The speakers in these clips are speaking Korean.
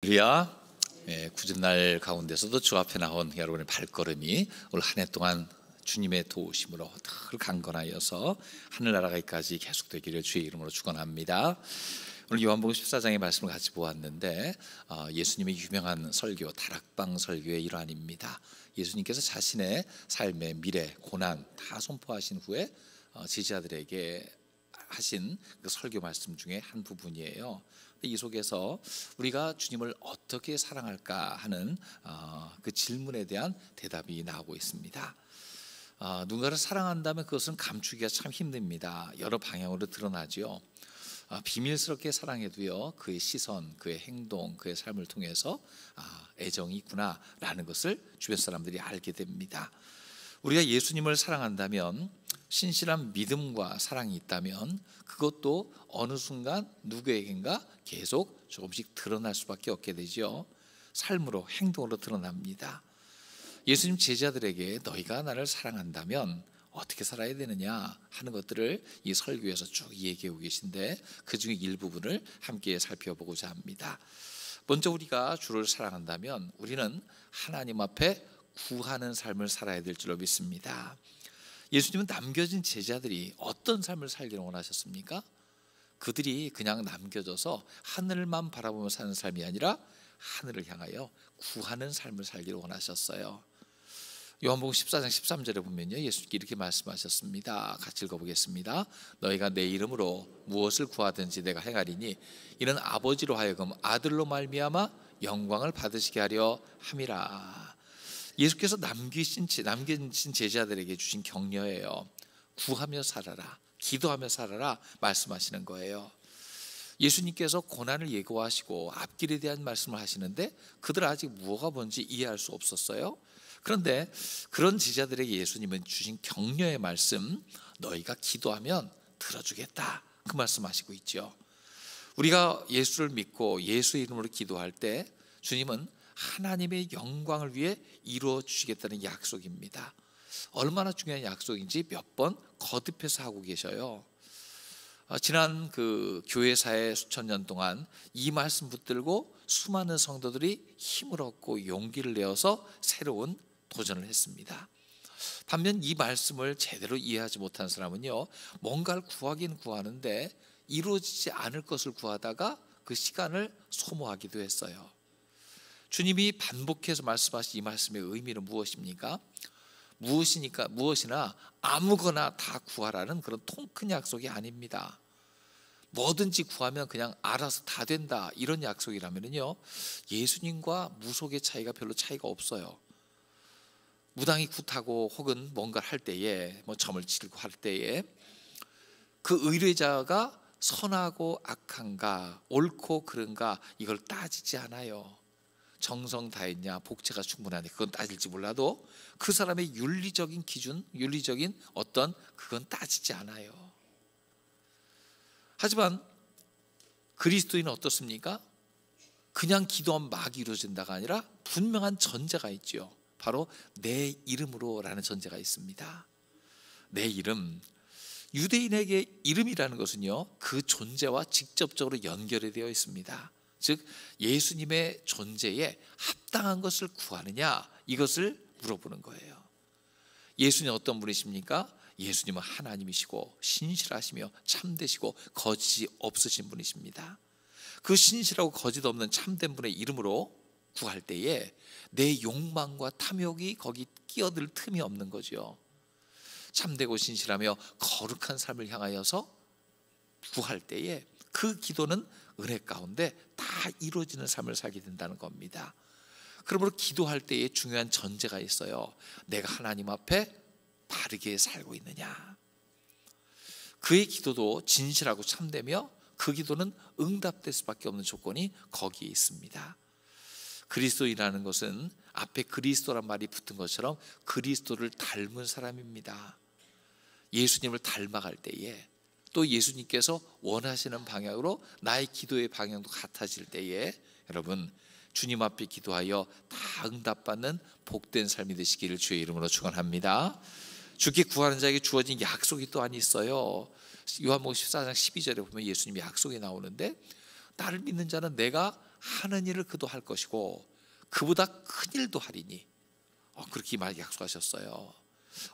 할렐루야. 굳은 날 가운데서도 주 앞에 나온 여러분의 발걸음이 올 한 해 동안 주님의 도우심으로 늘 강건하여서 하늘나라가까지 계속되기를 주의 이름으로 축원합니다. 오늘 요한복음 14장의 말씀을 같이 보았는데 예수님의 유명한 설교 다락방 설교의 일환입니다. 예수님께서 자신의 삶의 미래, 고난 다 선포하신 후에 제자들에게 하신 그 설교 말씀 중에 한 부분이에요. 이 속에서 우리가 주님을 어떻게 사랑할까 하는 그 질문에 대한 대답이 나오고 있습니다. 누군가를 사랑한다면 그것은 감추기가 참 힘듭니다. 여러 방향으로 드러나죠. 비밀스럽게 사랑해도요, 그의 시선, 그의 행동, 그의 삶을 통해서 애정이 있구나라는 것을 주변 사람들이 알게 됩니다. 우리가 예수님을 사랑한다면, 신실한 믿음과 사랑이 있다면 그것도 어느 순간 누구에겐가 계속 조금씩 드러날 수밖에 없게 되죠. 삶으로, 행동으로 드러납니다. 예수님 제자들에게 너희가 나를 사랑한다면 어떻게 살아야 되느냐 하는 것들을 이 설교에서 쭉 얘기하고 계신데, 그 중에 일부분을 함께 살펴보고자 합니다. 먼저 우리가 주를 사랑한다면 우리는 하나님 앞에 구하는 삶을 살아야 될 줄로 믿습니다. 예수님은 남겨진 제자들이 어떤 삶을 살기를 원하셨습니까? 그들이 그냥 남겨져서 하늘만 바라보며 사는 삶이 아니라 하늘을 향하여 구하는 삶을 살기를 원하셨어요. 요한복음 14장 13절에 보면요, 예수님께 이렇게 말씀하셨습니다. 같이 읽어보겠습니다. 너희가 내 이름으로 무엇을 구하든지 내가 행하리니 이는 아버지로 하여금 아들로 말미암아 영광을 받으시게 하려 함이라. 예수께서 남기신 제자들에게 주신 격려예요. 구하며 살아라, 기도하며 살아라 말씀하시는 거예요. 예수님께서 고난을 예고하시고 앞길에 대한 말씀을 하시는데 그들 아직 무엇가 뭔지 이해할 수 없었어요. 그런데 그런 제자들에게 예수님은 주신 격려의 말씀, 너희가 기도하면 들어주겠다, 그 말씀하시고 있죠. 우리가 예수를 믿고 예수의 이름으로 기도할 때 주님은 하나님의 영광을 위해 이루어 주시겠다는 약속입니다. 얼마나 중요한 약속인지 몇 번 거듭해서 하고 계셔요. 지난 그 교회사의 수천 년 동안 이 말씀 붙들고 수많은 성도들이 힘을 얻고 용기를 내어서 새로운 도전을 했습니다. 반면 이 말씀을 제대로 이해하지 못한 사람은요, 뭔가를 구하긴 구하는데 이루어지지 않을 것을 구하다가 그 시간을 소모하기도 했어요. 주님이 반복해서 말씀하신 이 말씀의 의미는 무엇입니까? 무엇이나 아무거나 다 구하라는 그런 통 큰 약속이 아닙니다. 뭐든지 구하면 그냥 알아서 다 된다, 이런 약속이라면요, 예수님과 무속의 차이가 없어요. 무당이 굿하고 혹은 뭔가를 할 때에, 점을 치르고 할 때에 그 의뢰자가 선하고 악한가, 옳고 그른가, 이걸 따지지 않아요. 정성 다했냐, 복채가 충분하냐, 그건 따질지 몰라도 그 사람의 윤리적인 기준, 윤리적인 어떤 그건 따지지 않아요. 하지만 그리스도인은 어떻습니까? 그냥 기도하면 막 이루어진다가 아니라 분명한 전제가 있죠. 바로 내 이름으로 라는 전제가 있습니다. 내 이름, 유대인에게 이름이라는 것은요, 그 존재와 직접적으로 연결이 되어 있습니다. 즉 예수님의 존재에 합당한 것을 구하느냐, 이것을 물어보는 거예요. 예수님은 어떤 분이십니까? 예수님은 하나님이시고 신실하시며 참되시고 거짓이 없으신 분이십니다. 그 신실하고 거짓 없는 참된 분의 이름으로 구할 때에 내 욕망과 탐욕이 거기 끼어들 틈이 없는 거죠. 참되고 신실하며 거룩한 삶을 향하여서 구할 때에 그 기도는 은혜 가운데 다 이루어지는 삶을 살게 된다는 겁니다. 그러므로 기도할 때에 중요한 전제가 있어요. 내가 하나님 앞에 바르게 살고 있느냐. 그의 기도도 진실하고 참되며 그 기도는 응답될 수밖에 없는 조건이 거기에 있습니다. 그리스도인이라는 것은 앞에 그리스도란 말이 붙은 것처럼 그리스도를 닮은 사람입니다. 예수님을 닮아갈 때에, 또 예수님께서 원하시는 방향으로 나의 기도의 방향도 같아질 때에 여러분, 주님 앞에 기도하여 다 응답받는 복된 삶이 되시기를 주의 이름으로 축원합니다. 주께 구하는 자에게 주어진 약속이 또한 있어요. 요한복음 14장 12절에 보면 예수님의 약속이 나오는데, 나를 믿는 자는 내가 하는 일을 그도 할 것이고 그보다 큰 일도 하리니, 그렇게 약속하셨어요.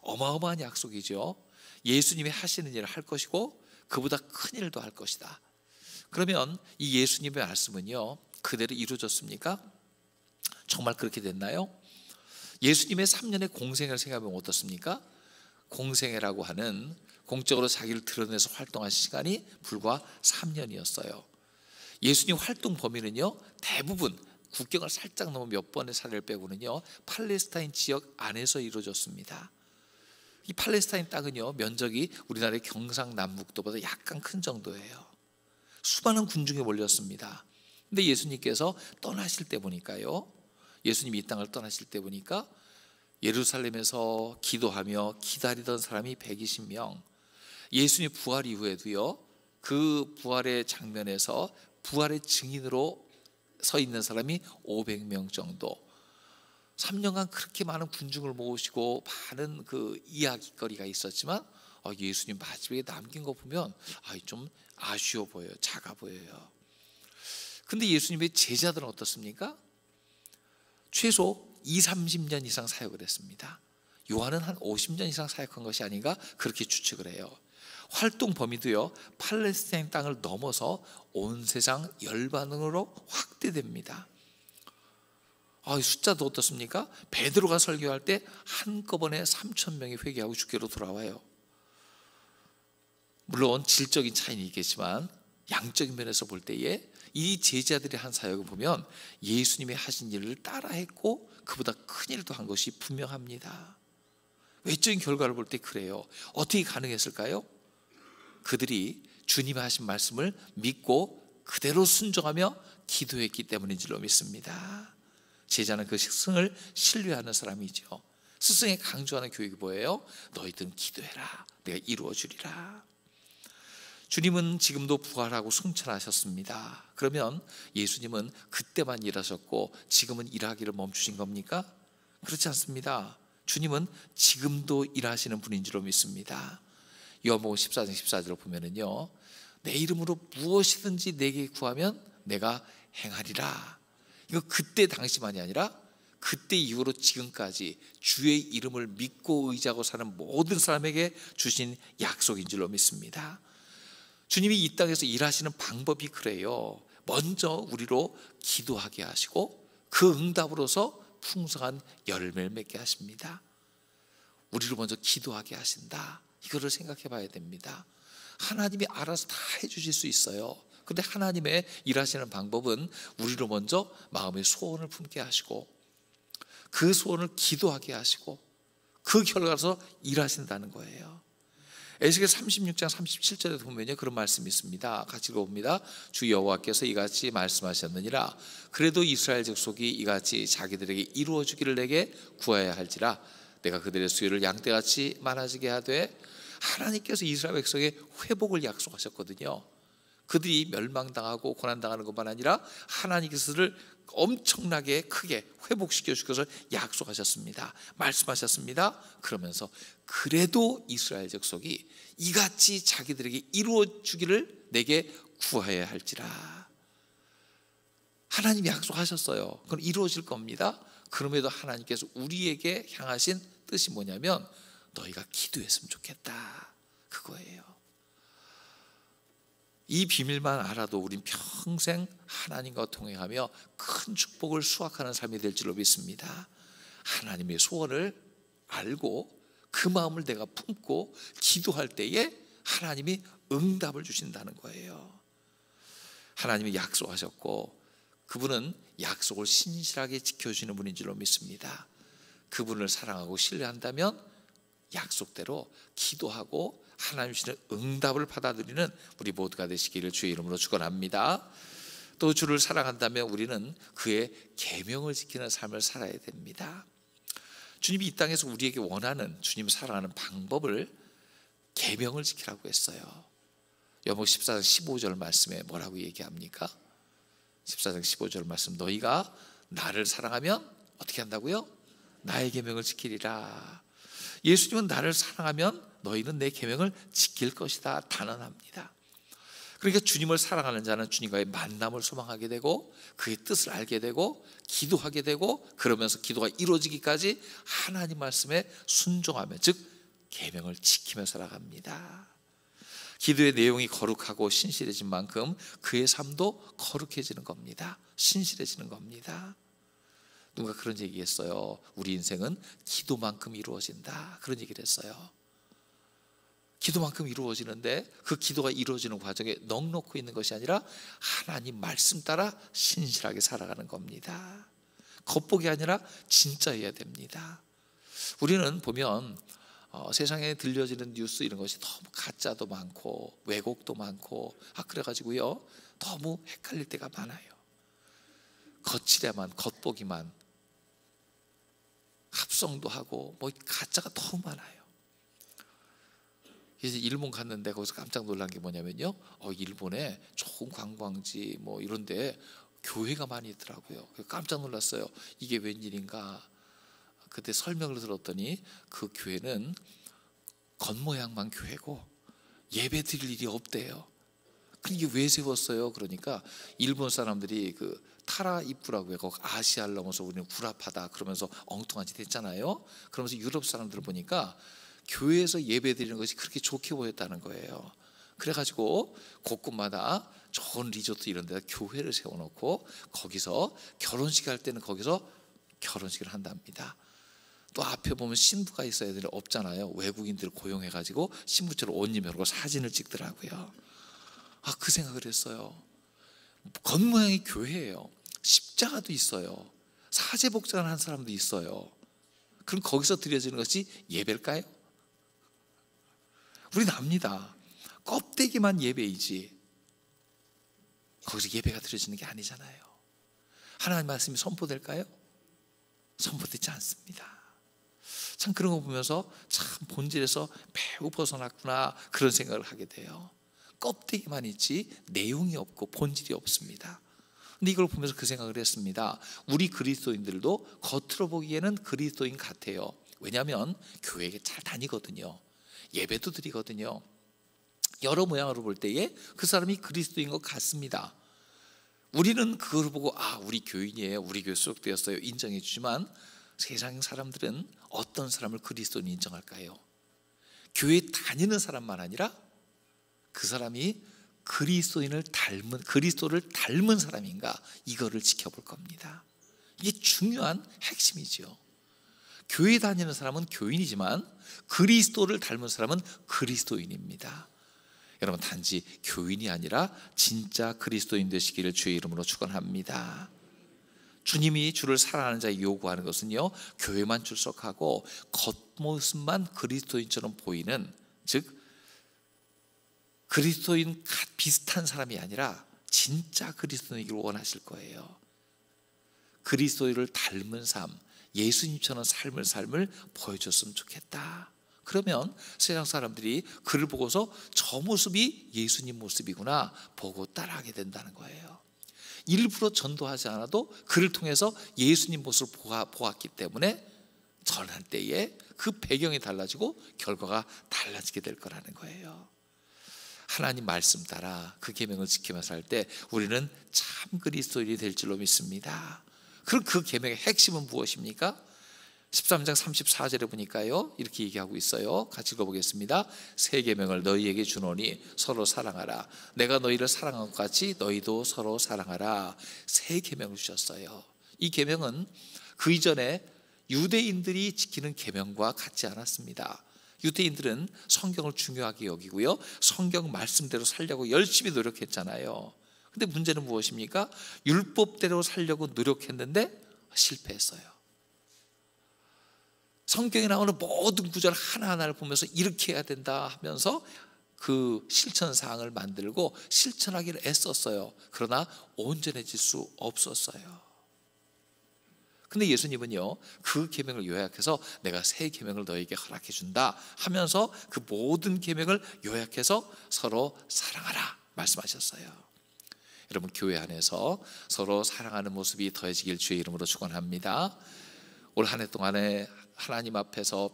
어마어마한 약속이죠. 예수님이 하시는 일을 할 것이고 그보다 큰 일도 할 것이다. 그러면 이 예수님의 말씀은요, 그대로 이루어졌습니까? 정말 그렇게 됐나요? 예수님의 3년의 공생애를 생각해보면 어떻습니까? 공생애라고 하는 공적으로 자기를 드러내서 활동하신 시간이 불과 3년이었어요. 예수님 활동 범위는요, 대부분 국경을 살짝 넘어 몇 번의 사례를 빼고는요, 팔레스타인 지역 안에서 이루어졌습니다. 이 팔레스타인 땅은요, 면적이 우리나라의 경상남북도보다 약간 큰 정도예요. 수많은 군중이 몰렸습니다. 근데 예수님께서 떠나실 때 보니까요, 예수님이 이 땅을 떠나실 때 보니까 예루살렘에서 기도하며 기다리던 사람이 120명, 예수님 부활 이후에도요, 그 부활의 장면에서 부활의 증인으로 서 있는 사람이 500명 정도. 3년간 그렇게 많은 군중을 모으시고 많은 그 이야기거리가 있었지만 예수님 마지막에 남긴 거 보면 좀 아쉬워 보여요. 작아 보여요. 근데 예수님의 제자들은 어떻습니까? 최소 20-30년 이상 사역을 했습니다. 요한은 한 50년 이상 사역한 것이 아닌가 그렇게 추측을 해요. 활동 범위도요, 팔레스타인 땅을 넘어서 온 세상 열반으로 확대됩니다. 숫자도 어떻습니까? 베드로가 설교할 때 한꺼번에 3,000명이 회개하고 주께로 돌아와요. 물론 질적인 차이는 있겠지만 양적인 면에서 볼 때에 이 제자들이 한 사역을 보면 예수님이 하신 일을 따라했고 그보다 큰 일도 한 것이 분명합니다. 외적인 결과를 볼 때 그래요. 어떻게 가능했을까요? 그들이 주님이 하신 말씀을 믿고 그대로 순종하며 기도했기 때문인 줄로 믿습니다. 제자는 그 스승을 신뢰하는 사람이죠. 스승에 강조하는 교육이 뭐예요? 너희들은 기도해라, 내가 이루어 주리라. 주님은 지금도 부활하고 승천하셨습니다. 그러면 예수님은 그때만 일하셨고 지금은 일하기를 멈추신 겁니까? 그렇지 않습니다. 주님은 지금도 일하시는 분인 줄로 믿습니다. 요한복음 14장 14절을 보면은요, 내 이름으로 무엇이든지 내게 구하면 내가 행하리라. 이거 그때 당시만이 아니라 그때 이후로 지금까지 주의 이름을 믿고 의지하고 사는 모든 사람에게 주신 약속인 줄로 믿습니다. 주님이 이 땅에서 일하시는 방법이 그래요. 먼저 우리로 기도하게 하시고 그 응답으로서 풍성한 열매를 맺게 하십니다. 우리로 먼저 기도하게 하신다. 이거를 생각해 봐야 됩니다. 하나님이 알아서 다 해주실 수 있어요. 근데 하나님의 일하시는 방법은 우리로 먼저 마음의 소원을 품게 하시고 그 소원을 기도하게 하시고 그 결과로서 일하신다는 거예요. 에스겔 36장 37절에 보면요, 그런 말씀이 있습니다. 같이 읽어봅니다. 주 여호와께서 이같이 말씀하셨느니라. 그래도 이스라엘 족속이 이같이 자기들에게 이루어 주기를 내게 구하여야 할지라. 내가 그들의 수요를 양떼같이 많아지게 하되, 하나님께서 이스라엘 백성의 회복을 약속하셨거든요. 그들이 멸망당하고 고난당하는 것만 아니라 하나님께서 그들을 엄청나게 크게 회복시켜 주셔서 약속하셨습니다. 말씀하셨습니다. 그러면서 그래도 이스라엘 족속이 이같이 자기들에게 이루어 주기를 내게 구하여야 할지라. 하나님이 약속하셨어요. 그건 이루어질 겁니다. 그럼에도 하나님께서 우리에게 향하신 뜻이 뭐냐면 너희가 기도했으면 좋겠다, 그거예요. 이 비밀만 알아도 우린 평생 하나님과 동행하며 큰 축복을 수확하는 삶이 될 줄로 믿습니다. 하나님의 소원을 알고 그 마음을 내가 품고 기도할 때에 하나님이 응답을 주신다는 거예요. 하나님이 약속하셨고 그분은 약속을 신실하게 지켜주시는 분인 줄로 믿습니다. 그분을 사랑하고 신뢰한다면 약속대로 기도하고 하나님 주시는 응답을 받아들이는 우리 모두가 되시기를 주의 이름으로 축원합니다. 또 주를 사랑한다면 우리는 그의 계명을 지키는 삶을 살아야 됩니다. 주님이 이 땅에서 우리에게 원하는, 주님 사랑하는 방법을 계명을 지키라고 했어요. 요한복음 14장 15절 말씀에 뭐라고 얘기합니까? 14장 15절 말씀, 너희가 나를 사랑하면 어떻게 한다고요? 나의 계명을 지키리라. 예수님은 나를 사랑하면 너희는 내 계명을 지킬 것이다 단언합니다. 그러니까 주님을 사랑하는 자는 주님과의 만남을 소망하게 되고 그의 뜻을 알게 되고 기도하게 되고 그러면서 기도가 이루어지기까지 하나님 말씀에 순종하며 즉 계명을 지키며 살아갑니다. 기도의 내용이 거룩하고 신실해진 만큼 그의 삶도 거룩해지는 겁니다. 신실해지는 겁니다. 누가 그런 얘기했어요. 우리 인생은 기도만큼 이루어진다, 그런 얘기를 했어요. 기도만큼 이루어지는데 그 기도가 이루어지는 과정에 넋놓고 있는 것이 아니라 하나님 말씀 따라 신실하게 살아가는 겁니다. 겉보기 아니라 진짜여야 됩니다. 우리는 보면 세상에 들려지는 뉴스 이런 것이 너무 가짜도 많고 왜곡도 많고 그래가지고요 너무 헷갈릴 때가 많아요. 거칠야만, 겉보기만, 합성도 하고 뭐 가짜가 너무 많아요. 이제 일본 갔는데 거기서 깜짝 놀란 게 뭐냐면요, 일본에 좋은 관광지 뭐 이런데 교회가 많이 있더라고요. 깜짝 놀랐어요. 이게 웬일인가. 그때 설명을 들었더니 그 교회는 겉모양만 교회고 예배 드릴 일이 없대요. 이게 왜 세웠어요? 그러니까 일본 사람들이 그 타라 입구라고 해서 아시아를 넘어서 우리는 구랍하다 그러면서 엉뚱한 짓 했잖아요. 그러면서 유럽 사람들을 보니까 교회에서 예배 드리는 것이 그렇게 좋게 보였다는 거예요. 그래가지고 곳곳마다 좋은 리조트 이런 데다 교회를 세워놓고 거기서 결혼식 할 때는 거기서 결혼식을 한답니다. 또 앞에 보면 신부가 있어야 되는데 없잖아요. 외국인들 고용해가지고 신부처럼 옷 입혀놓고 사진을 찍더라고요. 그 생각을 했어요. 겉모양이 교회예요. 십자가도 있어요. 사제복장을 한 사람도 있어요. 그럼 거기서 드려지는 것이 예배일까요? 우리는 압니다. 껍데기만 예배이지 거기서 예배가 드려지는 게 아니잖아요. 하나님 말씀이 선포될까요? 선포되지 않습니다. 참 그런 거 보면서 참 본질에서 매우 벗어났구나 그런 생각을 하게 돼요. 껍데기만 있지 내용이 없고 본질이 없습니다. 근데 이걸 보면서 그 생각을 했습니다. 우리 그리스도인들도 겉으로 보기에는 그리스도인 같아요. 왜냐하면 교회에 잘 다니거든요. 예배도 드리거든요. 여러 모양으로 볼 때에 그 사람이 그리스도인 것 같습니다. 우리는 그걸 보고 우리 교인이에요, 우리 교회 소속되었어요 인정해 주지만 세상 사람들은 어떤 사람을 그리스도인 인정할까요? 교회 다니는 사람만 아니라 그 사람이 그리스도를 닮은 사람인가 이거를 지켜볼 겁니다. 이게 중요한 핵심이죠. 교회 다니는 사람은 교인이지만 그리스도를 닮은 사람은 그리스도인입니다. 여러분 단지 교인이 아니라 진짜 그리스도인 되시기를 주의 이름으로 축원합니다. 주님이 주를 사랑하는 자에게 요구하는 것은요, 교회만 출석하고 겉모습만 그리스도인처럼 보이는, 즉 그리스도인 비슷한 사람이 아니라 진짜 그리스도인이기를 원하실 거예요. 그리스도인을 닮은 삶, 예수님처럼 삶을 보여줬으면 좋겠다. 그러면 세상 사람들이 그를 보고서 저 모습이 예수님 모습이구나 보고 따라하게 된다는 거예요. 일부러 전도하지 않아도 그를 통해서 예수님 모습을 보았기 때문에 전할 때에 그 배경이 달라지고 결과가 달라지게 될 거라는 거예요. 하나님 말씀 따라 그 계명을 지키며 살 때 우리는 참 그리스도인이 될 줄로 믿습니다. 그럼 그 계명의 핵심은 무엇입니까? 13장 34절에 보니까요 이렇게 얘기하고 있어요. 같이 읽어보겠습니다. 새 계명을 너희에게 주노니 서로 사랑하라. 내가 너희를 사랑한 것 같이 너희도 서로 사랑하라. 새 계명을 주셨어요. 이 계명은 그 이전에 유대인들이 지키는 계명과 같지 않았습니다. 유대인들은 성경을 중요하게 여기고요, 성경 말씀대로 살려고 열심히 노력했잖아요. 근데 문제는 무엇입니까? 율법대로 살려고 노력했는데 실패했어요. 성경에 나오는 모든 구절 하나하나를 보면서 이렇게 해야 된다 하면서 그 실천사항을 만들고 실천하기를 애썼어요. 그러나 온전해질 수 없었어요. 근데 예수님은요 그 계명을 요약해서 내가 새 계명을 너에게 허락해 준다 하면서 그 모든 계명을 요약해서 서로 사랑하라 말씀하셨어요. 여러분 교회 안에서 서로 사랑하는 모습이 더해지길 주의 이름으로 축원합니다. 올 한 해 동안에 하나님 앞에서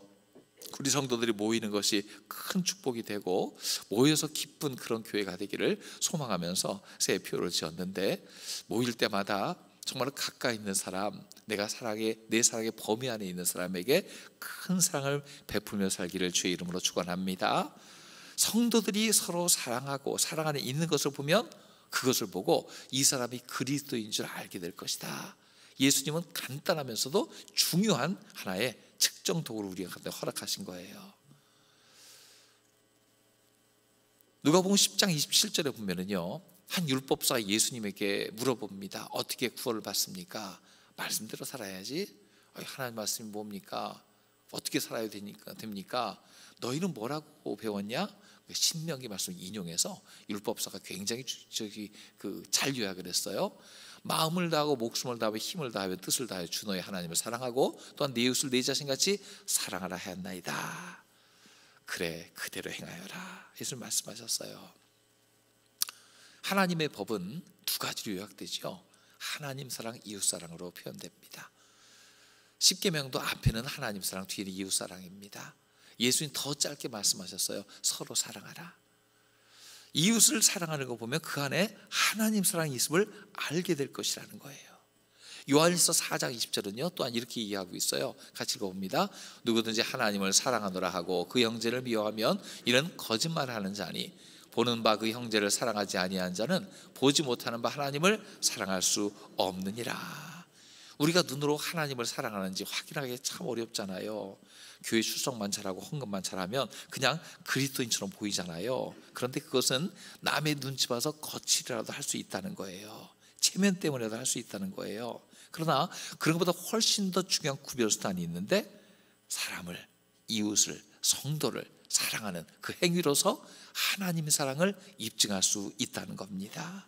우리 성도들이 모이는 것이 큰 축복이 되고 모여서 기쁜 그런 교회가 되기를 소망하면서 새 표를 지었는데, 모일 때마다 정말 가까이 있는 사람, 내 사랑의 범위 안에 있는 사람에게 큰 사랑을 베풀며 살기를 주의 이름으로 축원합니다. 성도들이 서로 사랑하고 사랑 안에 있는 것을 보면 그것을 보고 이 사람이 그리스도인 줄 알게 될 것이다. 예수님은 간단하면서도 중요한 하나의 측정 도구를 우리한테 허락하신 거예요. 누가복음 10장 27절에 보면은요, 한 율법사가 예수님에게 물어봅니다. 어떻게 구원을 받습니까? 말씀대로 살아야지. 하나님 말씀이 뭡니까? 어떻게 살아야 됩니까? 너희는 뭐라고 배웠냐? 신명기 말씀 인용해서 율법사가 굉장히 잘 요약을 했어요. 마음을 다하고 목숨을 다하고 힘을 다하며 뜻을 다하여 주 너의 하나님을 사랑하고 또한 네 이웃을 네 자신같이 사랑하라 하였나이다. 그래, 그대로 행하여라. 예수님 말씀하셨어요. 하나님의 법은 두 가지로 요약되죠. 하나님 사랑, 이웃 사랑으로 표현됩니다. 십계명도 앞에는 하나님 사랑, 뒤에는 이웃 사랑입니다. 예수님 더 짧게 말씀하셨어요. 서로 사랑하라. 이웃을 사랑하는 거 보면 그 안에 하나님 사랑이 있음을 알게 될 것이라는 거예요. 요한일서 4장 20절은요 또한 이렇게 이해하고 있어요. 같이 읽어봅니다. 누구든지 하나님을 사랑하노라 하고 그 형제를 미워하면 이는 거짓말하는 자니 보는 바 그 형제를 사랑하지 아니한 자는 보지 못하는 바 하나님을 사랑할 수 없느니라. 우리가 눈으로 하나님을 사랑하는지 확인하기 참 어렵잖아요. 교회 출석만 잘하고 헌금만 잘하면 그냥 그리스도인처럼 보이잖아요. 그런데 그것은 남의 눈치 봐서 거칠이라도 할 수 있다는 거예요. 체면 때문에도 할 수 있다는 거예요. 그러나 그런 것보다 훨씬 더 중요한 구별수단이 있는데, 사람을, 이웃을, 성도를 사랑하는 그 행위로서 하나님의 사랑을 입증할 수 있다는 겁니다.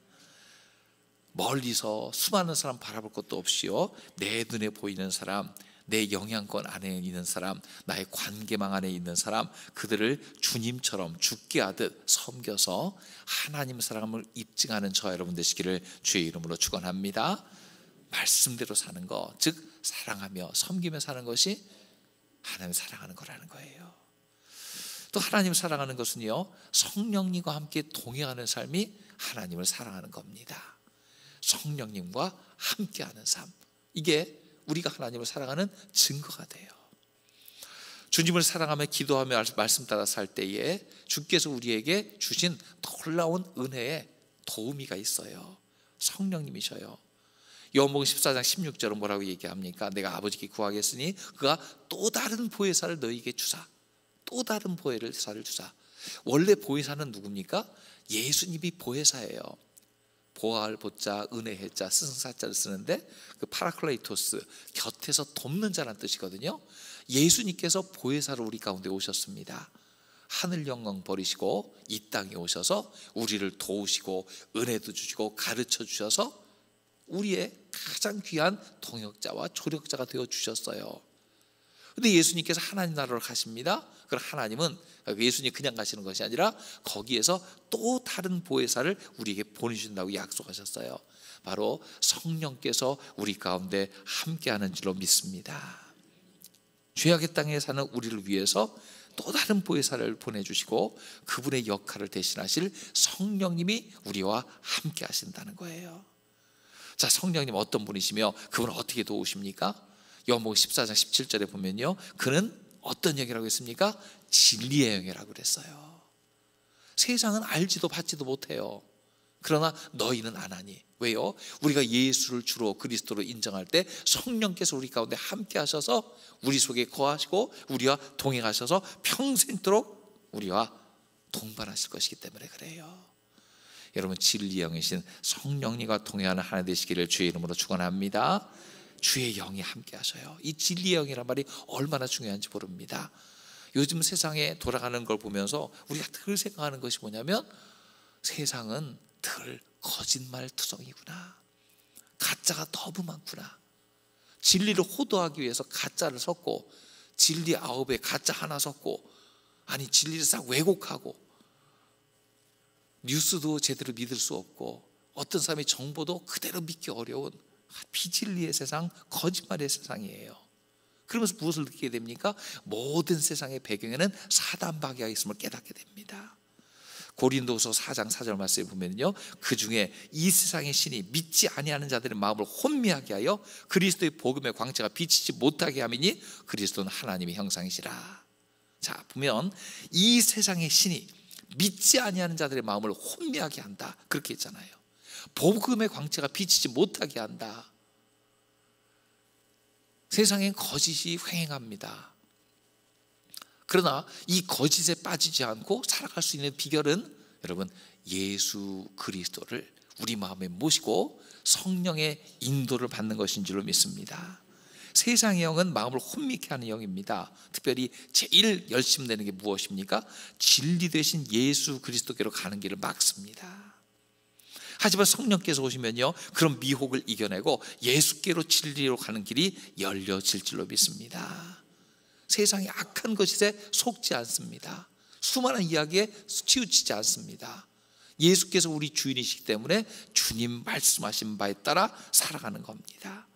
멀리서 수많은 사람 바라볼 것도 없이요, 내 눈에 보이는 사람, 내 영향권 안에 있는 사람, 나의 관계망 안에 있는 사람, 그들을 주님처럼 죽게 하듯 섬겨서 하나님 사랑을 입증하는 저와 여러분 되시기를 주의 이름으로 축원합니다. 말씀대로 사는 것, 즉 사랑하며 섬기며 사는 것이 하나님을 사랑하는 거라는 거예요. 또 하나님을 사랑하는 것은요, 성령님과 함께 동행하는 삶이 하나님을 사랑하는 겁니다. 성령님과 함께하는 삶, 이게 우리가 하나님을 사랑하는 증거가 돼요. 주님을 사랑하며 기도하며 말씀 따라 살 때에 주께서 우리에게 주신 놀라운 은혜에 도우미가 있어요. 성령님이셔요. 요한복음 14장 16절은 뭐라고 얘기합니까? 내가 아버지께 구하겠으니 그가 또 다른 보혜사를 너희에게 주사, 또 다른 보혜사를 주사. 원래 보혜사는 누굽니까? 예수님이 보혜사예요. 보아할 보자, 은혜의 자, 스승사자를 쓰는데 그 파라클레이토스, 곁에서 돕는 자라는 뜻이거든요. 예수님께서 보혜사로 우리 가운데 오셨습니다. 하늘 영광 버리시고 이 땅에 오셔서 우리를 도우시고 은혜도 주시고 가르쳐 주셔서 우리의 가장 귀한 동역자와 조력자가 되어 주셨어요. 근데 예수님께서 하나님 나라로 가십니다. 그럼 하나님은 예수님이 그냥 가시는 것이 아니라 거기에서 또 다른 보혜사를 우리에게 보내주신다고 약속하셨어요. 바로 성령께서 우리 가운데 함께하는 줄로 믿습니다. 죄악의 땅에 사는 우리를 위해서 또 다른 보혜사를 보내주시고 그분의 역할을 대신하실 성령님이 우리와 함께 하신다는 거예요. 자, 성령님 어떤 분이시며 그분은 어떻게 도우십니까? 요한복음 14장 17절에 보면요, 그는 어떤 영이라고 했습니까? 진리의 영이라고 그랬어요. 세상은 알지도 받지도 못해요. 그러나 너희는 아나니. 왜요? 우리가 예수를 주로 그리스도로 인정할 때 성령께서 우리 가운데 함께 하셔서 우리 속에 거하시고 우리와 동행하셔서 평생토록 우리와 동반하실 것이기 때문에 그래요. 여러분, 진리의 영이신 성령님과 동행하는 하나 되시기를 주의 이름으로 축원합니다. 주의 영이 함께 하셔요. 이 진리의 영이란 말이 얼마나 중요한지 모릅니다. 요즘 세상에 돌아가는 걸 보면서 우리가 늘 생각하는 것이 뭐냐면, 세상은 늘 거짓말투성이구나, 가짜가 너무 많구나, 진리를 호도하기 위해서 가짜를 섞고 진리 9에 가짜 하나 섞고, 아니 진리를 싹 왜곡하고, 뉴스도 제대로 믿을 수 없고, 어떤 사람의 정보도 그대로 믿기 어려운 비진리의 세상, 거짓말의 세상이에요. 그러면서 무엇을 느끼게 됩니까? 모든 세상의 배경에는 사단 박해가 있음을 깨닫게 됩니다. 고린도서 4장 4절 말씀에 보면요, 그 중에 이 세상의 신이 믿지 아니하는 자들의 마음을 혼미하게 하여 그리스도의 복음의 광채가 비치지 못하게 하미니 그리스도는 하나님의 형상이시라. 자, 보면 이 세상의 신이 믿지 아니하는 자들의 마음을 혼미하게 한다, 그렇게 했잖아요. 복음의 광채가 비치지 못하게 한다. 세상엔 거짓이 횡행합니다. 그러나 이 거짓에 빠지지 않고 살아갈 수 있는 비결은 여러분, 예수 그리스도를 우리 마음에 모시고 성령의 인도를 받는 것인 줄로 믿습니다. 세상의 영은 마음을 혼미케 하는 영입니다. 특별히 제일 열심내는 게 무엇입니까? 진리 되신 예수 그리스도께로 가는 길을 막습니다. 하지만 성령께서 오시면요, 그런 미혹을 이겨내고 예수께로 진리로 가는 길이 열려질 줄로 믿습니다. 세상의 악한 것에 속지 않습니다. 수많은 이야기에 치우치지 않습니다. 예수께서 우리 주인이시기 때문에 주님 말씀하신 바에 따라 살아가는 겁니다.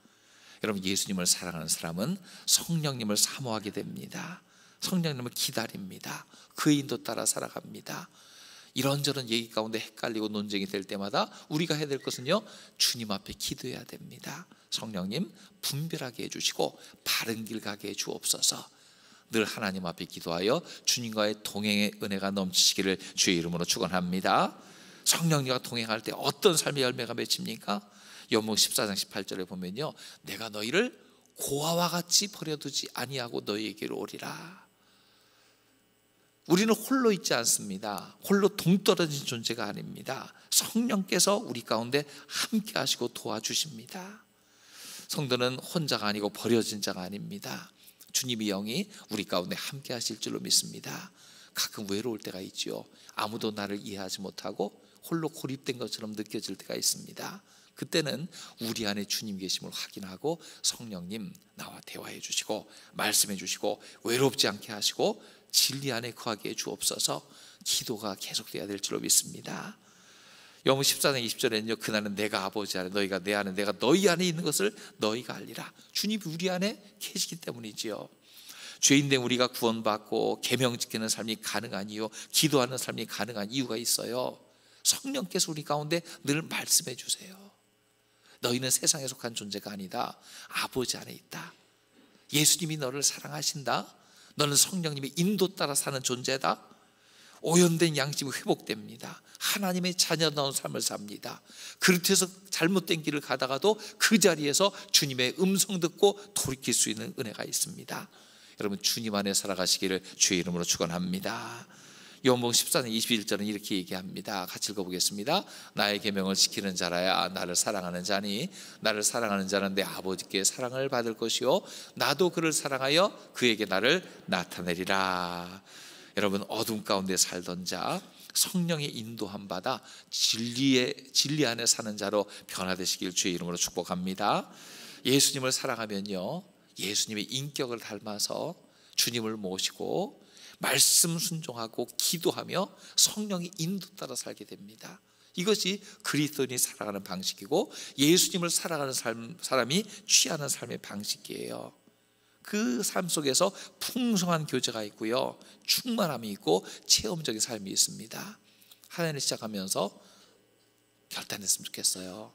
여러분, 예수님을 사랑하는 사람은 성령님을 사모하게 됩니다. 성령님을 기다립니다. 그의 인도 따라 살아갑니다. 이런저런 얘기 가운데 헷갈리고 논쟁이 될 때마다 우리가 해야 될 것은요, 주님 앞에 기도해야 됩니다. 성령님 분별하게 해주시고 바른 길 가게 해 주옵소서. 늘 하나님 앞에 기도하여 주님과의 동행의 은혜가 넘치시기를 주의 이름으로 축원합니다. 성령님과 동행할 때 어떤 삶의 열매가 맺힙니까? 요한복음 14장 18절에 보면요, 내가 너희를 고아와 같이 버려두지 아니하고 너희에게로 오리라. 우리는 홀로 있지 않습니다. 홀로 동떨어진 존재가 아닙니다. 성령께서 우리 가운데 함께 하시고 도와주십니다. 성도는 혼자가 아니고 버려진 자가 아닙니다. 주님의 영이 우리 가운데 함께 하실 줄로 믿습니다. 가끔 외로울 때가 있지요. 아무도 나를 이해하지 못하고 홀로 고립된 것처럼 느껴질 때가 있습니다. 그때는 우리 안에 주님 계심을 확인하고 성령님 나와 대화해 주시고 말씀해 주시고 외롭지 않게 하시고 진리 안에 거하게 해 주옵소서. 기도가 계속돼야 될 줄로 믿습니다. 요한복음 14장 20절에는요, 그날은 내가 아버지 안에 너희가 내 안에 내가 너희 안에 있는 것을 너희가 알리라. 주님이 우리 안에 계시기 때문이지요. 죄인된 우리가 구원받고 계명 지키는 삶이 가능한 이유, 기도하는 삶이 가능한 이유가 있어요. 성령께서 우리 가운데 늘 말씀해 주세요. 너희는 세상에 속한 존재가 아니다. 아버지 안에 있다. 예수님이 너를 사랑하신다. 너는 성령님의 인도 따라 사는 존재다. 오염된 양심이 회복됩니다. 하나님의 자녀다운 삶을 삽니다. 그렇게해서 잘못된 길을 가다가도 그 자리에서 주님의 음성 듣고 돌이킬 수 있는 은혜가 있습니다. 여러분, 주님 안에 살아가시기를 주의 이름으로 축원합니다. 요한복음 14장 21절은 이렇게 얘기합니다. 같이 읽어보겠습니다. 나의 계명을 지키는 자라야 나를 사랑하는 자니 나를 사랑하는 자는 내 아버지께 사랑을 받을 것이요 나도 그를 사랑하여 그에게 나를 나타내리라. 여러분, 어둠 가운데 살던 자 성령의 인도함 받아 진리 안에 사는 자로 변화되시길 주의 이름으로 축복합니다. 예수님을 사랑하면요, 예수님의 인격을 닮아서 주님을 모시고 말씀 순종하고 기도하며 성령의 인도 따라 살게 됩니다. 이것이 그리스도인이 살아가는 방식이고 예수님을 살아가는 사람이 취하는 삶의 방식이에요. 그 삶 속에서 풍성한 교제가 있고요, 충만함이 있고 체험적인 삶이 있습니다. 한 해를 시작하면서 결단했으면 좋겠어요.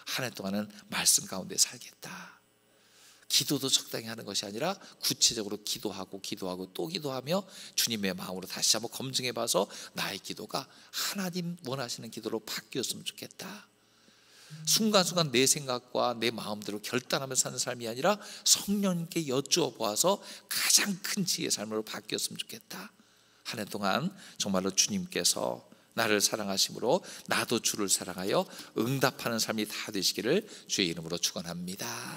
한 해 동안은 말씀 가운데 살겠다. 기도도 적당히 하는 것이 아니라 구체적으로 기도하고 또 기도하며 주님의 마음으로 다시 한번 검증해 봐서 나의 기도가 하나님 원하시는 기도로 바뀌었으면 좋겠다. 순간순간 내 생각과 내 마음대로 결단하며 사는 삶이 아니라 성령님께 여쭈어보아서 가장 큰 지혜의 삶으로 바뀌었으면 좋겠다. 한 해 동안 정말로 주님께서 나를 사랑하심으로 나도 주를 사랑하여 응답하는 삶이 다 되시기를 주의 이름으로 축원합니다.